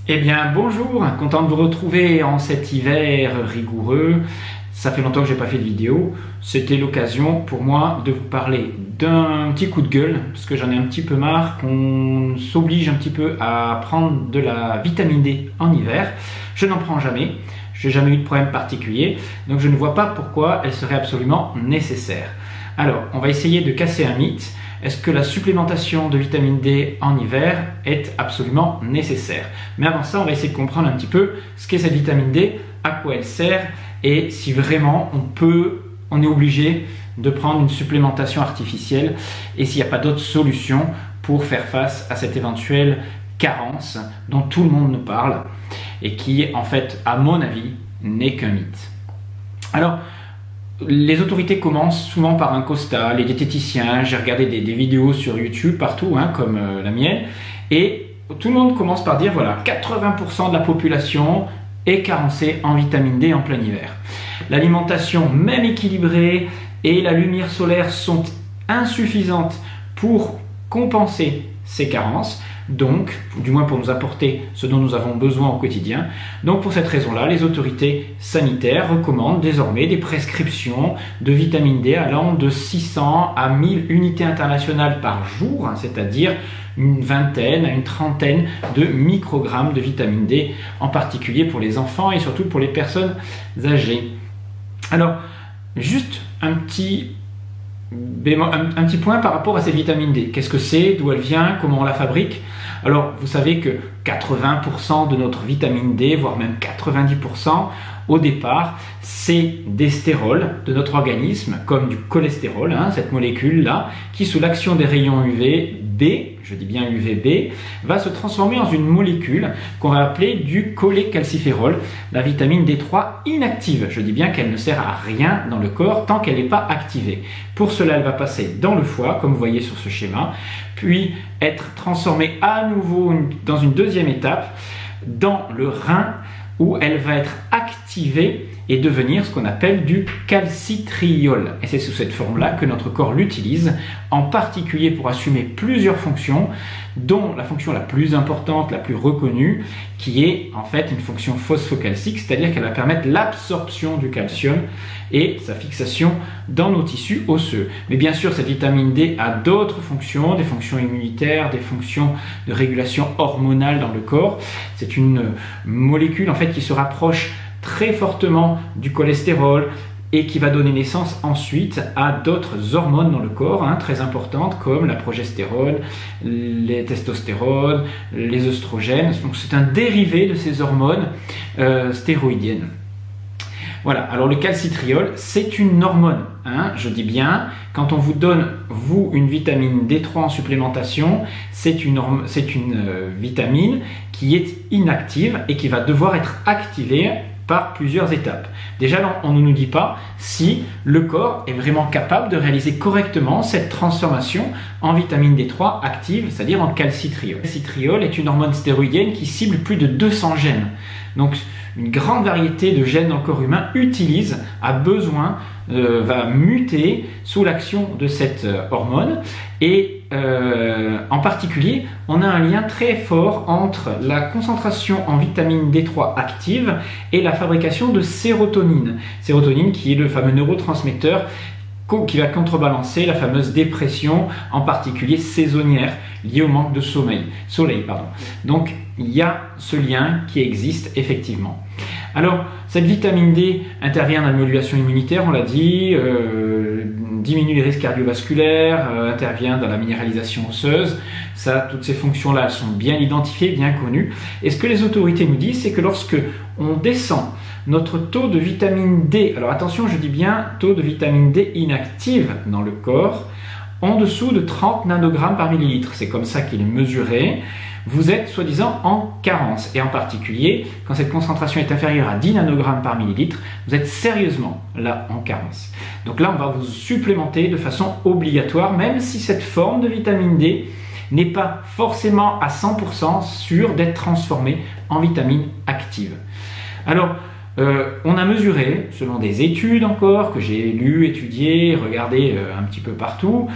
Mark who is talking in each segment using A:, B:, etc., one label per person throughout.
A: Eh bien bonjour, content de vous retrouver en cet hiver rigoureux. Ça fait longtemps que j'ai pas fait de vidéo. C'était l'occasion pour moi de vous parler d'un petit coup de gueule, parce que j'en ai un petit peu marre qu'on s'oblige un petit peu à prendre de la vitamine D en hiver. Je n'en prends jamais, je n'ai jamais eu de problème particulier, donc je ne vois pas pourquoi elle serait absolument nécessaire. Alors, on va essayer de casser un mythe. Est-ce que la supplémentation de vitamine D en hiver est absolument nécessaire? Mais avant ça, on va essayer de comprendre un petit peu ce qu'est cette vitamine D, à quoi elle sert et si vraiment on est obligé de prendre une supplémentation artificielle et s'il n'y a pas d'autre solution pour faire face à cette éventuelle carence dont tout le monde nous parle et qui, en fait, à mon avis, n'est qu'un mythe. Alors, les autorités commencent souvent par un constat, les diététiciens, j'ai regardé des vidéos sur YouTube partout, comme la mienne, et tout le monde commence par dire voilà, 80% de la population est carencée en vitamine D en plein hiver. L'alimentation, même équilibrée, et la lumière solaire sont insuffisantes pour compenser ces carences, donc, du moins pour nous apporter ce dont nous avons besoin au quotidien. Donc pour cette raison-là, les autorités sanitaires recommandent désormais des prescriptions de vitamine D allant de 600 à 1000 unités internationales par jour, c'est-à-dire une vingtaine à une trentaine de microgrammes de vitamine D, en particulier pour les enfants et surtout pour les personnes âgées. Alors, juste un petit point par rapport à cette vitamine D. Qu'est-ce que c'est? D'où elle vient? Comment on la fabrique? Alors, vous savez que 80% de notre vitamine D, voire même 90%, au départ, c'est des stérols de notre organisme, comme du cholestérol, cette molécule-là, qui sous l'action des rayons UVB, je dis bien UVB, va se transformer en une molécule qu'on va appeler du cholécalciférol, la vitamine D3 inactive. Je dis bien qu'elle ne sert à rien dans le corps tant qu'elle n'est pas activée. Pour cela, elle va passer dans le foie, comme vous voyez sur ce schéma, puis être transformée à nouveau dans une deuxième étape dans le rein, où elle va être activée et devenir ce qu'on appelle du calcitriol. Et c'est sous cette forme-là que notre corps l'utilise, en particulier pour assumer plusieurs fonctions, dont la fonction la plus importante, la plus reconnue, qui est en fait une fonction phosphocalcique, c'est-à-dire qu'elle va permettre l'absorption du calcium et sa fixation dans nos tissus osseux. Mais bien sûr, cette vitamine D a d'autres fonctions, des fonctions immunitaires, des fonctions de régulation hormonale dans le corps. C'est une molécule en fait qui se rapproche très fortement du cholestérol et qui va donner naissance ensuite à d'autres hormones dans le corps, très importantes, comme la progestérone, les testostérones, les œstrogènes. Donc c'est un dérivé de ces hormones stéroïdiennes. Voilà, alors le calcitriol, c'est une hormone, je dis bien, quand on vous donne, vous, une vitamine D3 en supplémentation, c'est une vitamine qui est inactive et qui va devoir être activée par plusieurs étapes. Déjà, on ne nous dit pas si le corps est vraiment capable de réaliser correctement cette transformation en vitamine D3 active, c'est-à-dire en calcitriol. Le calcitriol est une hormone stéroïdienne qui cible plus de 200 gènes. Donc, une grande variété de gènes dans le corps humain va muter sous l'action de cette hormone et en particulier on a un lien très fort entre la concentration en vitamine D3 active et la fabrication de sérotonine. Sérotonine qui est le fameux neurotransmetteur qui va contrebalancer la fameuse dépression, en particulier saisonnière, liée au manque de soleil. Donc, il y a ce lien qui existe effectivement. Alors, cette vitamine D intervient dans la modulation immunitaire, on l'a dit, diminue les risques cardiovasculaires, intervient dans la minéralisation osseuse. Toutes ces fonctions-là, elles sont bien identifiées, bien connues. Et ce que les autorités nous disent, c'est que lorsque on descend notre taux de vitamine D, alors attention, je dis bien taux de vitamine D inactive dans le corps, en dessous de 30 nanogrammes par millilitre, c'est comme ça qu'il est mesuré, vous êtes soi-disant en carence. Et en particulier, quand cette concentration est inférieure à 10 nanogrammes par millilitre, vous êtes sérieusement là en carence. Donc là, on va vous supplémenter de façon obligatoire, même si cette forme de vitamine D n'est pas forcément à 100% sûre d'être transformée en vitamine active. Alors, on a mesuré, selon des études encore, que j'ai lues, étudiées, regardées un petit peu partout,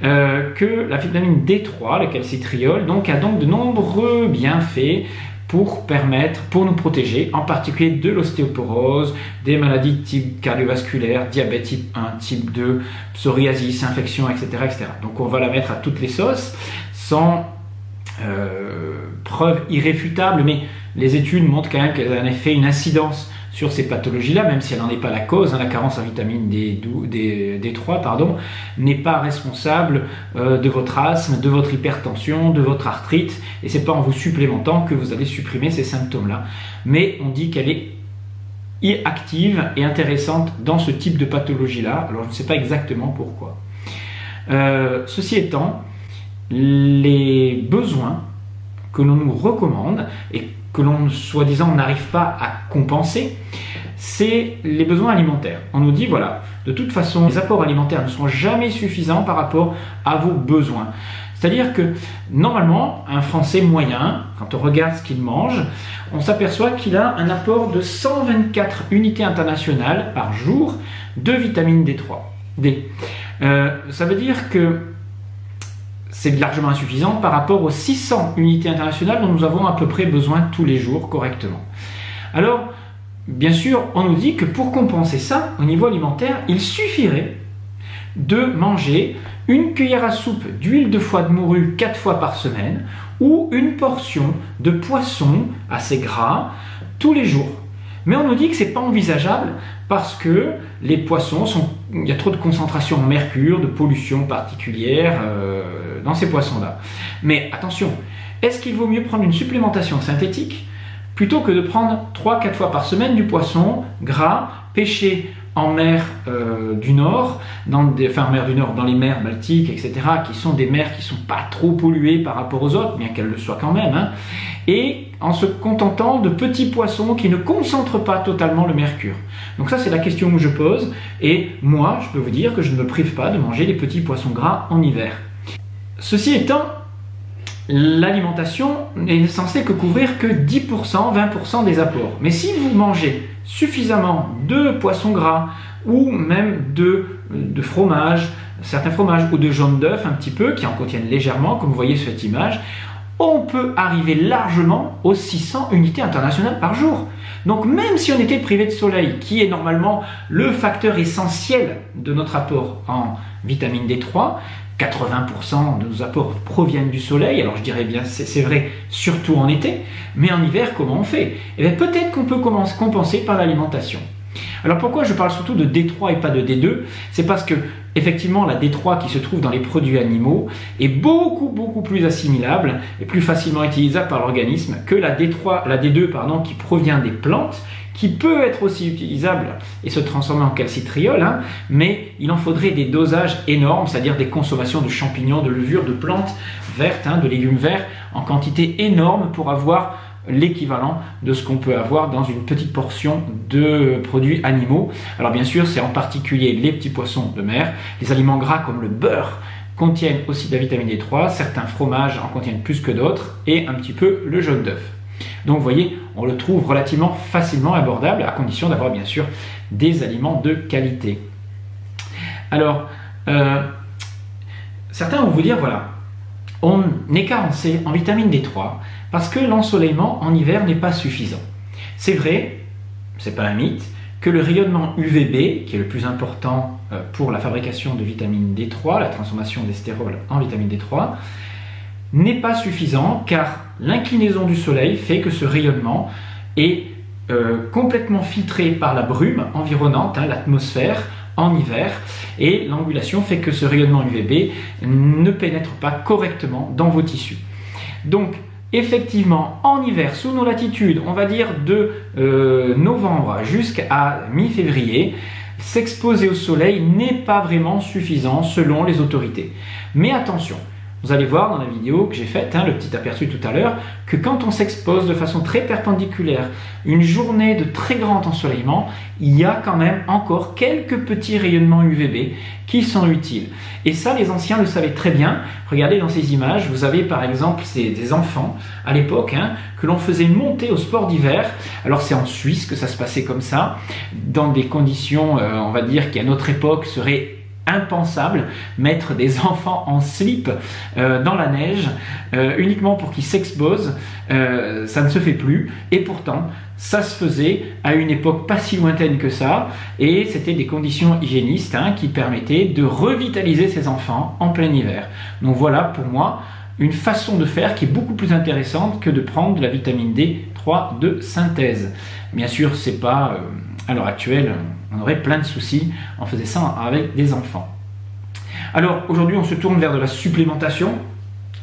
A: que la vitamine D3, le calcitriol, a donc de nombreux bienfaits pour nous protéger, en particulier de l'ostéoporose, des maladies de type cardiovasculaire, diabète type 1, type 2, psoriasis, infection, etc., etc. Donc on va la mettre à toutes les sauces, sans preuve irréfutable, mais les études montrent quand même qu'elle a en effet une incidence sur ces pathologies-là, même si elle n'en est pas la cause. La carence en vitamine D3 n'est pas responsable de votre asthme, de votre hypertension, de votre arthrite, et c'est pas en vous supplémentant que vous allez supprimer ces symptômes-là. Mais on dit qu'elle est active et intéressante dans ce type de pathologie-là. Alors je ne sais pas exactement pourquoi. Ceci étant, les besoins que l'on nous recommande et que l'on, soi-disant, n'arrive pas à compenser, c'est les besoins alimentaires. On nous dit, voilà, de toute façon, les apports alimentaires ne sont jamais suffisants par rapport à vos besoins. C'est-à-dire que, normalement, un Français moyen, quand on regarde ce qu'il mange, on s'aperçoit qu'il a un apport de 124 unités internationales par jour de vitamine D3. Ça veut dire que c'est largement insuffisant par rapport aux 600 unités internationales dont nous avons à peu près besoin tous les jours correctement. Alors, bien sûr, on nous dit que pour compenser ça, au niveau alimentaire, il suffirait de manger une cuillère à soupe d'huile de foie de morue 4 fois par semaine ou une portion de poisson assez gras tous les jours. Mais on nous dit que ce n'est pas envisageable parce que les poissons il y a trop de concentration en mercure, de pollution particulière dans ces poissons-là. Mais attention, est-ce qu'il vaut mieux prendre une supplémentation synthétique plutôt que de prendre 3-4 fois par semaine du poisson gras, pêché en mer du Nord, dans les mers baltiques, etc., qui sont des mers qui ne sont pas trop polluées par rapport aux autres, bien qu'elles le soient quand même, hein, et en se contentant de petits poissons qui ne concentrent pas totalement le mercure. Donc ça, c'est la question que je pose, et moi, je peux vous dire que je ne me prive pas de manger les petits poissons gras en hiver. Ceci étant, l'alimentation n'est censée que couvrir que 10%, 20% des apports. Mais si vous mangez suffisamment de poissons gras ou même de fromage, certains fromages ou de jaune d'œuf un petit peu, qui en contiennent légèrement, comme vous voyez sur cette image, on peut arriver largement aux 600 unités internationales par jour. Donc même si on était privé de soleil, qui est normalement le facteur essentiel de notre apport en vitamine D3, 80% de nos apports proviennent du soleil, alors je dirais bien c'est vrai surtout en été, mais en hiver comment on fait? Eh bien peut-être qu'on peut compenser par l'alimentation. Alors pourquoi je parle surtout de D3 et pas de D2? C'est parce que effectivement la D3 qui se trouve dans les produits animaux est beaucoup plus assimilable et plus facilement utilisable par l'organisme que la D2 qui provient des plantes, qui peut être aussi utilisable et se transformer en calcitriol, hein, mais il en faudrait des dosages énormes, c'est-à-dire des consommations de champignons, de levures, de plantes vertes, hein, de légumes verts en quantité énorme pour avoir l'équivalent de ce qu'on peut avoir dans une petite portion de produits animaux. Alors bien sûr, c'est en particulier les petits poissons de mer, les aliments gras comme le beurre contiennent aussi de la vitamine D3, certains fromages en contiennent plus que d'autres et un petit peu le jaune d'œuf. Donc vous voyez, on le trouve relativement facilement abordable à condition d'avoir bien sûr des aliments de qualité. Alors, certains vont vous dire, voilà, on est carencé en vitamine D3 parce que l'ensoleillement en hiver n'est pas suffisant. C'est vrai, c'est pas un mythe, que le rayonnement UVB, qui est le plus important pour la fabrication de vitamine D3, la transformation des stérols en vitamine D3, n'est pas suffisant car l'inclinaison du soleil fait que ce rayonnement est complètement filtré par la brume environnante, hein, l'atmosphère, en hiver, et l'angulation fait que ce rayonnement UVB ne pénètre pas correctement dans vos tissus. Donc, effectivement, en hiver, sous nos latitudes, on va dire de novembre jusqu'à mi-février, s'exposer au soleil n'est pas vraiment suffisant selon les autorités. Mais attention, vous allez voir dans la vidéo que j'ai faite, hein, le petit aperçu tout à l'heure, que quand on s'expose de façon très perpendiculaire, une journée de très grand ensoleillement, il y a quand même encore quelques petits rayonnements UVB qui sont utiles. Et ça, les anciens le savaient très bien. Regardez dans ces images, vous avez par exemple des enfants à l'époque, hein, que l'on faisait monter au sport d'hiver. Alors c'est en Suisse que ça se passait comme ça, dans des conditions, on va dire, qui à notre époque seraient impensable, mettre des enfants en slip dans la neige uniquement pour qu'ils s'exposent, ça ne se fait plus, et pourtant ça se faisait à une époque pas si lointaine que ça, et c'était des conditions hygiénistes qui permettaient de revitaliser ces enfants en plein hiver. Donc voilà pour moi une façon de faire qui est beaucoup plus intéressante que de prendre de la vitamine D3 de synthèse. Bien sûr, c'est pas à l'heure actuelle, on aurait plein de soucis en faisant ça avec des enfants. Alors aujourd'hui, on se tourne vers de la supplémentation.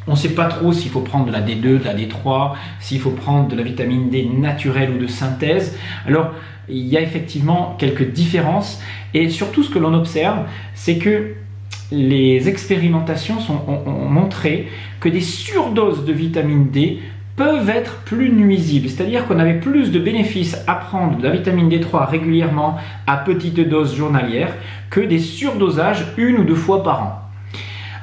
A: On ne sait pas trop s'il faut prendre de la D2, de la D3, s'il faut prendre de la vitamine D naturelle ou de synthèse. Alors, il y a effectivement quelques différences, et surtout ce que l'on observe, c'est que les expérimentations ont montré que des surdoses de vitamine D peuvent être plus nuisibles, c'est-à-dire qu'on avait plus de bénéfices à prendre de la vitamine D3 régulièrement à petite dose journalière que des surdosages 1 ou 2 fois par an.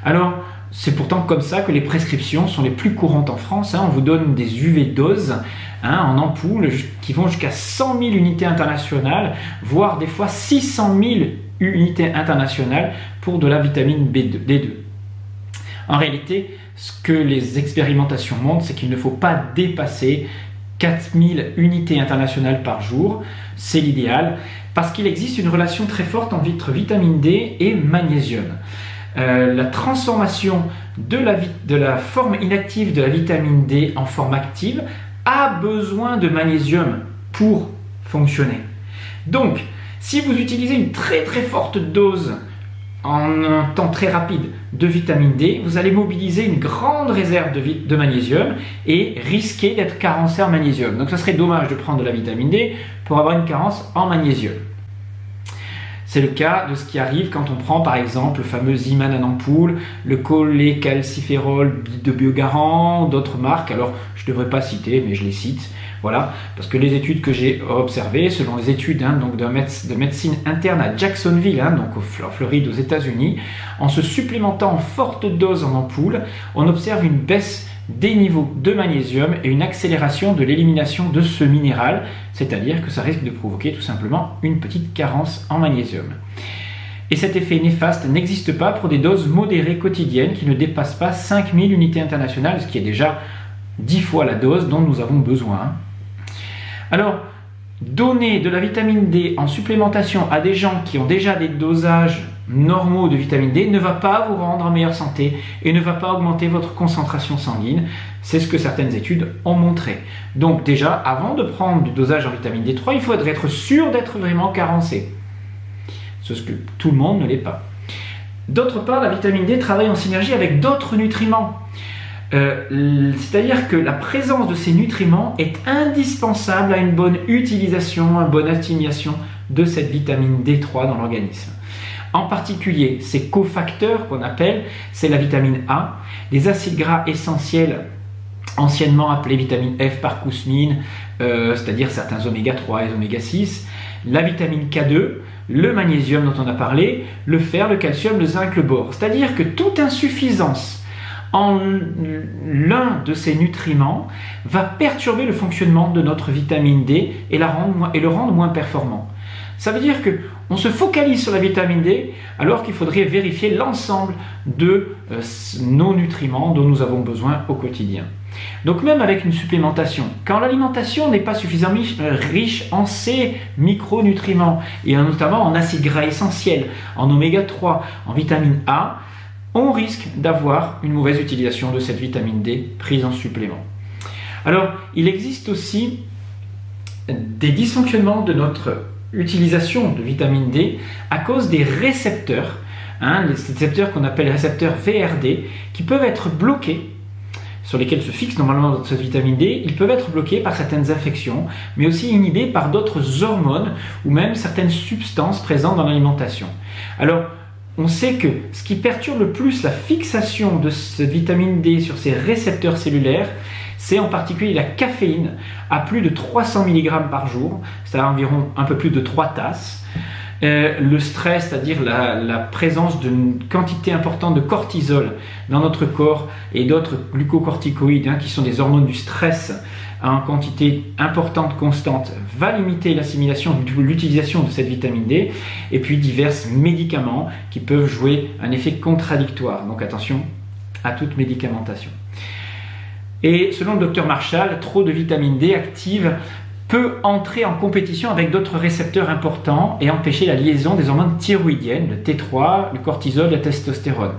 A: Alors, c'est pourtant comme ça que les prescriptions sont les plus courantes en France. On vous donne des UV doses en ampoule qui vont jusqu'à 100 000 unités internationales, voire des fois 600 000 unités internationales pour de la vitamine D2. En réalité, ce que les expérimentations montrent, c'est qu'il ne faut pas dépasser 4000 unités internationales par jour. C'est l'idéal, parce qu'il existe une relation très forte entre vitamine D et magnésium. La transformation de la forme inactive de la vitamine D en forme active a besoin de magnésium pour fonctionner. Donc, si vous utilisez une très très forte dose en un temps très rapide de vitamine D, vous allez mobiliser une grande réserve de magnésium et risquer d'être carencé en magnésium. Donc, ce serait dommage de prendre de la vitamine D pour avoir une carence en magnésium. C'est le cas de ce qui arrive quand on prend par exemple le fameux Iman en ampoule, le cholécalciférol de Biogarant, d'autres marques. Alors je ne devrais pas citer, mais je les cite. Voilà, parce que les études que j'ai observées, selon les études donc de médecine interne à Jacksonville, donc en Floride aux États-Unis, en se supplémentant en forte dose en ampoule, on observe une baisse des niveaux de magnésium et une accélération de l'élimination de ce minéral, c'est-à-dire que ça risque de provoquer tout simplement une petite carence en magnésium. Et cet effet néfaste n'existe pas pour des doses modérées quotidiennes qui ne dépassent pas 5000 unités internationales, ce qui est déjà 10 fois la dose dont nous avons besoin. Alors, donner de la vitamine D en supplémentation à des gens qui ont déjà des dosages normaux de vitamine D ne va pas vous rendre en meilleure santé et ne va pas augmenter votre concentration sanguine. C'est ce que certaines études ont montré. Donc déjà, avant de prendre du dosage en vitamine D3, il faudrait être sûr d'être vraiment carencé. C'est ce que tout le monde ne l'est pas. D'autre part, la vitamine D travaille en synergie avec d'autres nutriments. C'est-à-dire que la présence de ces nutriments est indispensable à une bonne utilisation, à une bonne assimilation de cette vitamine D3 dans l'organisme. En particulier, ces cofacteurs qu'on appelle, c'est la vitamine A, des acides gras essentiels anciennement appelés vitamine F par Kousmine, c'est-à-dire certains oméga 3 et oméga 6, la vitamine K2, le magnésium dont on a parlé, le fer, le calcium, le zinc, le bore. C'est-à-dire que toute insuffisance en l'un de ces nutriments va perturber le fonctionnement de notre vitamine D et le rendre moins performant. Ça veut dire qu'on se focalise sur la vitamine D alors qu'il faudrait vérifier l'ensemble de nos nutriments dont nous avons besoin au quotidien. Donc même avec une supplémentation, quand l'alimentation n'est pas suffisamment riche en ces micronutriments et notamment en acides gras essentiels, en oméga 3, en vitamine A, on risque d'avoir une mauvaise utilisation de cette vitamine D prise en supplément. Alors, il existe aussi des dysfonctionnements de notre utilisation de vitamine D à cause des récepteurs, les récepteurs qu'on appelle récepteurs VRD, qui peuvent être bloqués, sur lesquels se fixe normalement cette vitamine D, ils peuvent être bloqués par certaines infections, mais aussi inhibés par d'autres hormones ou même certaines substances présentes dans l'alimentation. Alors, on sait que ce qui perturbe le plus la fixation de cette vitamine D sur ces récepteurs cellulaires, c'est en particulier la caféine à plus de 300 mg par jour, c'est-à-dire environ un peu plus de 3 tasses. Le stress, c'est-à-dire la présence d'une quantité importante de cortisol dans notre corps et d'autres glucocorticoïdes qui sont des hormones du stress en quantité importante, constante, va limiter l'assimilation, l'utilisation de cette vitamine D, et puis divers médicaments qui peuvent jouer un effet contradictoire. Donc attention à toute médicamentation. Et selon le docteur Marshall, trop de vitamine D active peut entrer en compétition avec d'autres récepteurs importants et empêcher la liaison des hormones thyroïdiennes, le T3, le cortisol, la testostérone.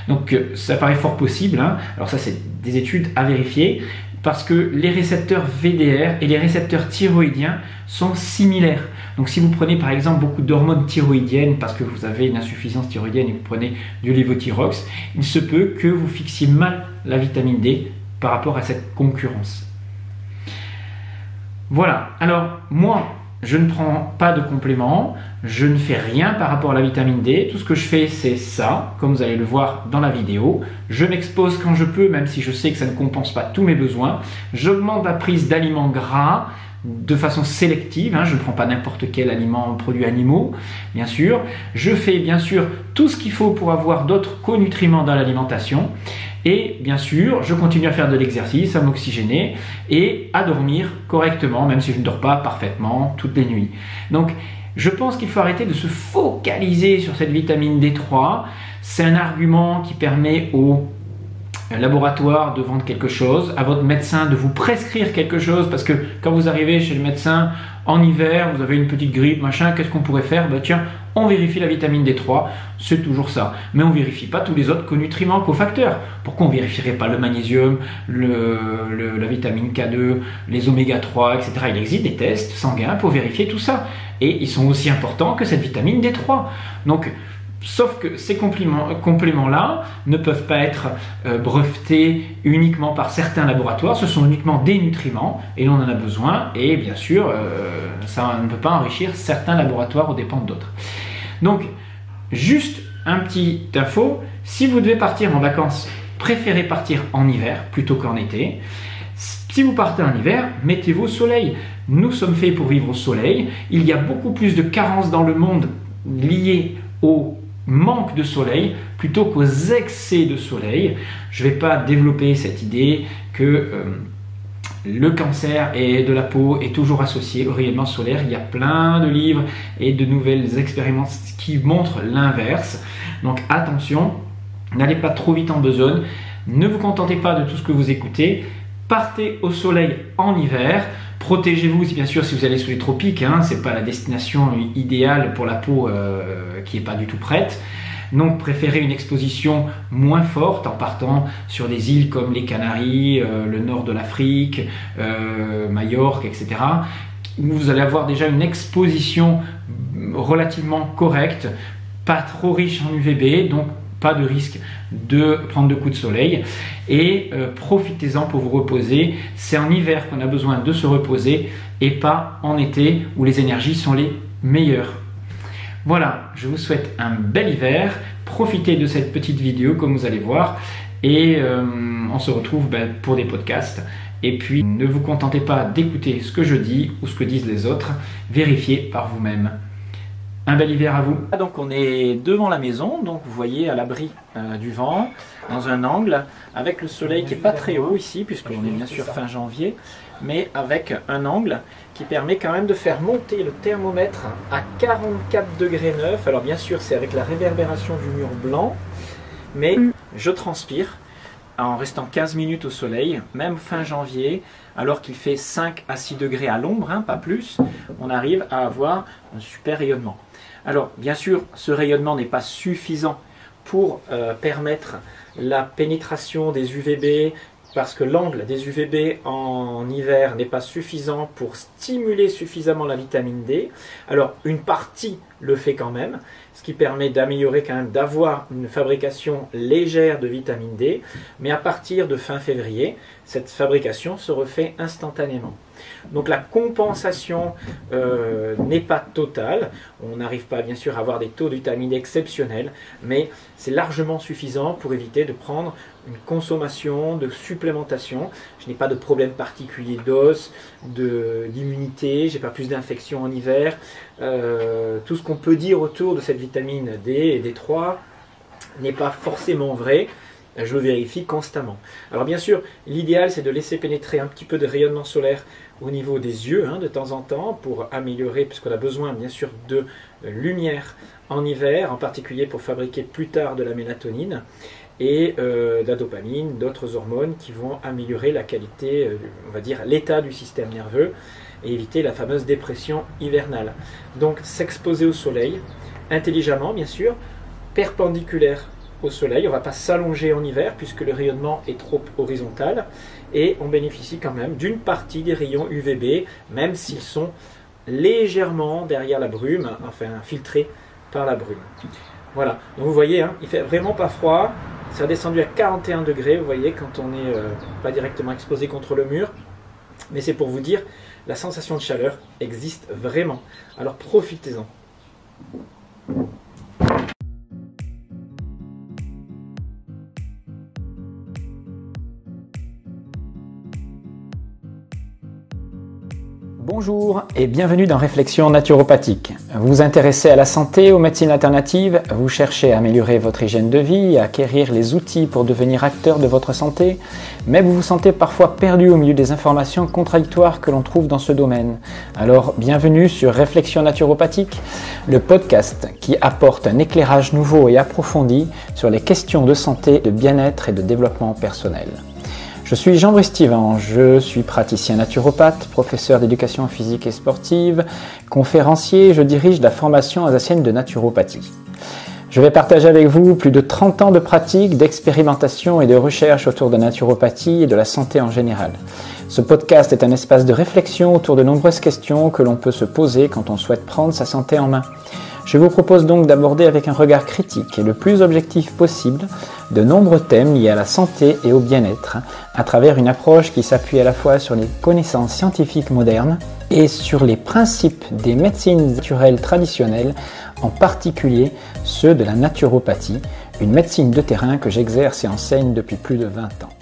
A: Donc ça paraît fort possible, hein. Alors ça c'est des études à vérifier, parce que les récepteurs VDR et les récepteurs thyroïdiens sont similaires. Donc si vous prenez par exemple beaucoup d'hormones thyroïdiennes parce que vous avez une insuffisance thyroïdienne et que vous prenez du lévothyrox, il se peut que vous fixiez mal la vitamine D par rapport à cette concurrence. Voilà, alors moi je ne prends pas de compléments, je ne fais rien par rapport à la vitamine D, tout ce que je fais c'est ça, comme vous allez le voir dans la vidéo. Je m'expose quand je peux, même si je sais que ça ne compense pas tous mes besoins. J'augmente la prise d'aliments gras de façon sélective, hein. Je ne prends pas n'importe quel aliment, produits animaux, bien sûr. Je fais bien sûr tout ce qu'il faut pour avoir d'autres co-nutriments dans l'alimentation. Et bien sûr, je continue à faire de l'exercice, à m'oxygéner et à dormir correctement, même si je ne dors pas parfaitement toutes les nuits. Donc, je pense qu'il faut arrêter de se focaliser sur cette vitamine D3. C'est un argument qui permet au laboratoire de vendre quelque chose, à votre médecin de vous prescrire quelque chose, parce que quand vous arrivez chez le médecin en hiver, vous avez une petite grippe, machin, qu'est-ce qu'on pourrait faire? Bah tiens, on vérifie la vitamine D3, c'est toujours ça. Mais on ne vérifie pas tous les autres co-nutriments, cofacteurs. Pourquoi on ne vérifierait pas le magnésium, la vitamine K2, les oméga 3, etc. Il existe des tests sanguins pour vérifier tout ça. Et ils sont aussi importants que cette vitamine D3. Donc, sauf que ces compléments-là ne peuvent pas être brevetés uniquement par certains laboratoires, ce sont uniquement des nutriments et l'on en a besoin et bien sûr ça ne peut pas enrichir certains laboratoires aux dépens d'autres. Donc juste un petit info, si vous devez partir en vacances, préférez partir en hiver plutôt qu'en été. Si vous partez en hiver, mettez-vous au soleil. Nous sommes faits pour vivre au soleil. Il y a beaucoup plus de carences dans le monde liées au manque de soleil plutôt qu'aux excès de soleil. Je ne vais pas développer cette idée que le cancer de la peau est toujours associé au rayonnement solaire. Il y a plein de livres et de nouvelles expériences qui montrent l'inverse. Donc attention, n'allez pas trop vite en besogne. Ne vous contentez pas de tout ce que vous écoutez. Partez au soleil en hiver. Protégez-vous bien sûr si vous allez sous les tropiques, hein, ce n'est pas la destination idéale pour la peau qui n'est pas du tout prête. Donc préférez une exposition moins forte en partant sur des îles comme les Canaries, le nord de l'Afrique, Majorque, etc. Où vous allez avoir déjà une exposition relativement correcte, pas trop riche en UVB, donc pas de risque de prendre de coups de soleil et profitez-en pour vous reposer. C'est en hiver qu'on a besoin de se reposer et pas en été où les énergies sont les meilleures. Voilà, je vous souhaite un bel hiver, profitez de cette petite vidéo comme vous allez voir et on se retrouve pour des podcasts. Et puis ne vous contentez pas d'écouter ce que je dis ou ce que disent les autres, vérifiez par vous-même. Un bel hiver à vous. Donc on est devant la maison, donc vous voyez à l'abri du vent, dans un angle, avec le soleil qui n'est pas très haut ici, puisqu'on est bien sûr fin janvier, mais avec un angle qui permet quand même de faire monter le thermomètre à 44 degrés 9. Alors bien sûr c'est avec la réverbération du mur blanc, mais je transpire en restant 15 minutes au soleil, même fin janvier, alors qu'il fait 5 à 6 degrés à l'ombre, hein, pas plus, on arrive à avoir un super rayonnement. Alors bien sûr ce rayonnement n'est pas suffisant pour permettre la pénétration des UVB, parce que l'angle des UVB en hiver n'est pas suffisant pour stimuler suffisamment la vitamine D. Alors une partie le fait quand même, ce qui permet d'améliorer quand même, d'avoir une fabrication légère de vitamine D, mais à partir de fin février, cette fabrication se refait instantanément. Donc la compensation n'est pas totale, on n'arrive pas bien sûr à avoir des taux de vitamine D exceptionnels, mais c'est largement suffisant pour éviter de prendre une consommation de supplémentation. Je n'ai pas de problème particulier d'os, d'immunité, je n'ai pas plus d'infections en hiver. Tout ce qu'on peut dire autour de cette vitamine D et D3 n'est pas forcément vrai.
B: je vérifie constamment. Alors bien sûr, l'idéal c'est de laisser pénétrer un petit peu de rayonnement solaire au niveau des yeux de temps en temps pour améliorer, puisqu'on a besoin bien sûr de lumière en hiver, en particulier pour fabriquer plus tard de la mélatonine et de la dopamine, d'autres hormones qui vont améliorer la qualité, on va dire l'état du système nerveux et éviter la fameuse dépression hivernale. Donc s'exposer au soleil, intelligemment bien sûr, perpendiculaire au soleil, on ne va pas s'allonger en hiver puisque le rayonnement est trop horizontal et on bénéficie quand même d'une partie des rayons UVB, même s'ils sont légèrement derrière la brume, enfin filtrés par la brume. Voilà, donc vous voyez, il fait vraiment pas froid, c'est redescendu à 41 degrés, vous voyez, quand on n'est pas directement exposé contre le mur, mais c'est pour vous dire, la sensation de chaleur existe vraiment, alors profitez-en.
A: Bonjour et bienvenue dans Réflexion naturopathique. Vous vous intéressez à la santé, aux médecines alternatives, vous cherchez à améliorer votre hygiène de vie, à acquérir les outils pour devenir acteur de votre santé, mais vous vous sentez parfois perdu au milieu des informations contradictoires que l'on trouve dans ce domaine. Alors bienvenue sur Réflexion naturopathique, le podcast qui apporte un éclairage nouveau et approfondi sur les questions de santé, de bien-être et de développement personnel. Je suis Jean-Brice Stivan, je suis praticien naturopathe, professeur d'éducation physique et sportive, conférencier, je dirige la formation alsacienne de naturopathie. Je vais partager avec vous plus de 30 ans de pratique, d'expérimentation et de recherche autour de la naturopathie et de la santé en général. Ce podcast est un espace de réflexion autour de nombreuses questions que l'on peut se poser quand on souhaite prendre sa santé en main. Je vous propose donc d'aborder avec un regard critique et le plus objectif possible de nombreux thèmes liés à la santé et au bien-être, à travers une approche qui s'appuie à la fois sur les connaissances scientifiques modernes et sur les principes des médecines naturelles traditionnelles, en particulier ceux de la naturopathie, une médecine de terrain que j'exerce et enseigne depuis plus de 20 ans.